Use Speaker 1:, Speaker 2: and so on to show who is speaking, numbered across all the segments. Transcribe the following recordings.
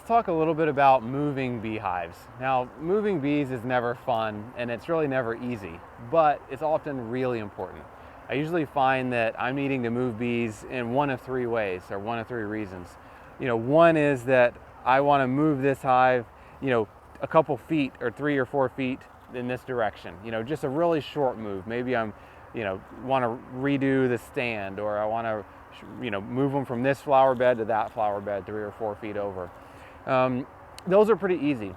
Speaker 1: let's talk a little bit about moving beehives. Now, moving bees is never fun and it's really never easy, but it's often really important. I usually find that I'm needing to move bees in one of three ways, or one of three reasons. One is that I want to move this hive, a couple feet or 3 or 4 feet in this direction. Just a really short move. Maybe I'm, want to redo the stand, or I want to, move them from this flower bed to that flower bed 3 or 4 feet over. Those are pretty easy.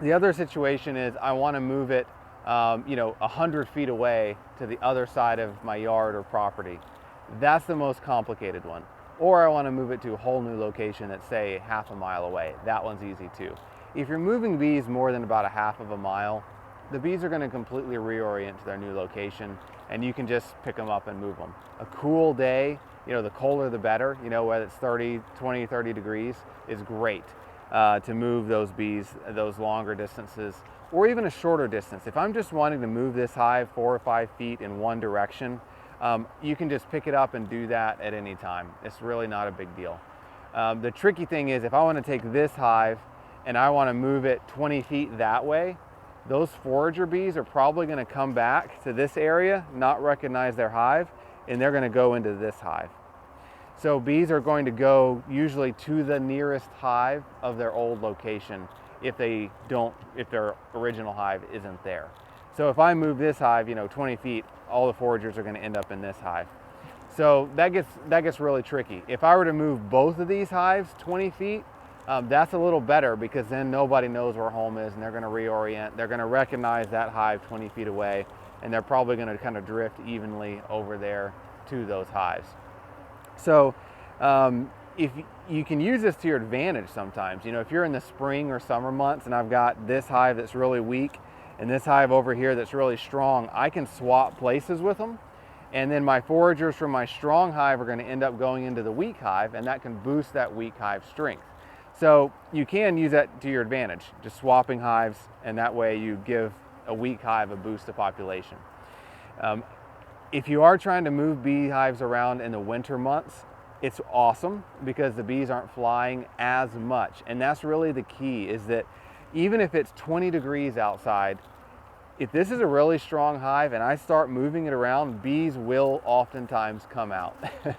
Speaker 1: The other situation is I want to move it 100 feet away to the other side of my yard or property. That's the most complicated one. Or I want to move it to a whole new location that's, say, half a mile away. That one's easy too. If you're moving bees more than about a half of a mile, the bees are going to completely reorient to their new location, and you can just pick them up and move them. A cool day, the colder the better, whether it's 20, 30 degrees, is great to move those bees those longer distances, or even a shorter distance. If I'm just wanting to move this hive 4 or 5 feet in one direction, you can just pick it up and do that at any time. It's really not a big deal. The tricky thing is, if I want to take this hive and I want to move it 20 feet that way, those forager bees are probably going to come back to this area, not recognize their hive, and they're going to go into this hive. So bees are going to go usually to the nearest hive of their old location if their original hive isn't there. So if I move this hive, 20 feet, all the foragers are going to end up in this hive. So that gets really tricky. If I were to move both of these hives 20 feet, that's a little better, because then nobody knows where home is and they're going to reorient. They're going to recognize that hive 20 feet away, and they're probably going to kind of drift evenly over there to those hives. So if you can use this to your advantage sometimes, if you're in the spring or summer months and I've got this hive that's really weak and this hive over here that's really strong, I can swap places with them. And then my foragers from my strong hive are going to end up going into the weak hive, and that can boost that weak hive strength. So you can use that to your advantage, just swapping hives, and that way you give a weak hive a boost to population. If you are trying to move beehives around in the winter months, it's awesome because the bees aren't flying as much. And that's really the key, is that even if it's 20 degrees outside, if this is a really strong hive and I start moving it around, bees will oftentimes come out.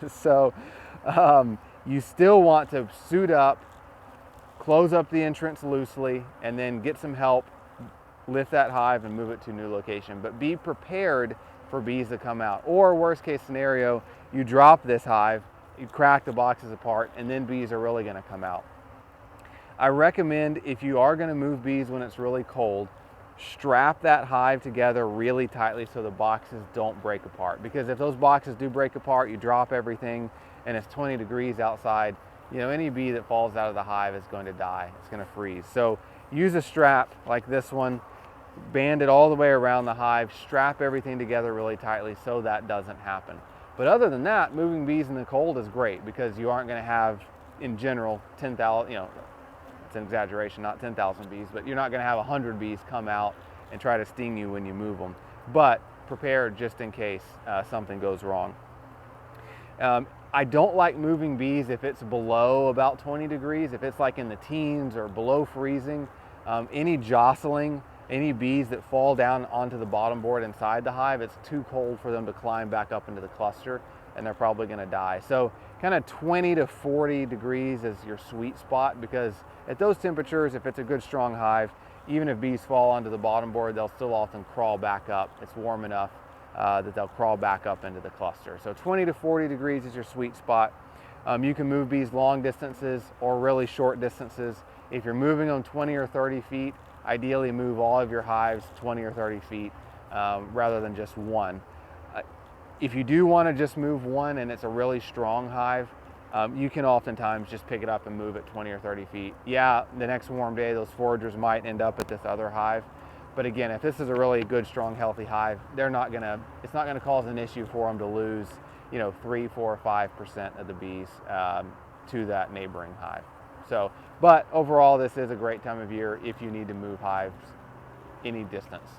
Speaker 1: So you still want to suit up, close up the entrance loosely, and then get some help, lift that hive and move it to a new location. But be prepared for bees to come out. Or worst case scenario, you drop this hive, you crack the boxes apart, and then bees are really going to come out. I recommend, if you are going to move bees when it's really cold, strap that hive together really tightly so the boxes don't break apart. Because if those boxes do break apart, you drop everything, and it's 20 degrees outside, any bee that falls out of the hive is going to die. It's going to freeze. So use a strap like this one, band it all the way around the hive, strap everything together really tightly so that doesn't happen. But other than that, moving bees in the cold is great, because you aren't going to have, in general, 10,000, it's an exaggeration, not 10,000 bees, but you're not going to have 100 bees come out and try to sting you when you move them. But prepare just in case something goes wrong. I don't like moving bees if it's below about 20 degrees. If it's like in the teens or below freezing, any jostling, any bees that fall down onto the bottom board inside the hive, it's too cold for them to climb back up into the cluster, and they're probably going to die. So kind of 20 to 40 degrees is your sweet spot, because at those temperatures, if it's a good strong hive, even if bees fall onto the bottom board, they'll still often crawl back up. It's warm enough that they'll crawl back up into the cluster. So 20 to 40 degrees is your sweet spot. You can move bees long distances or really short distances. If you're moving them 20 or 30 feet, ideally move all of your hives 20 or 30 feet rather than just one. If you do want to just move one and it's a really strong hive, you can oftentimes just pick it up and move it 20 or 30 feet. Yeah, the next warm day, those foragers might end up at this other hive. But again, if this is a really good, strong, healthy hive, it's not gonna cause an issue for them to lose, 3, 4, 5% of the bees to that neighboring hive. But overall, this is a great time of year if you need to move hives any distance.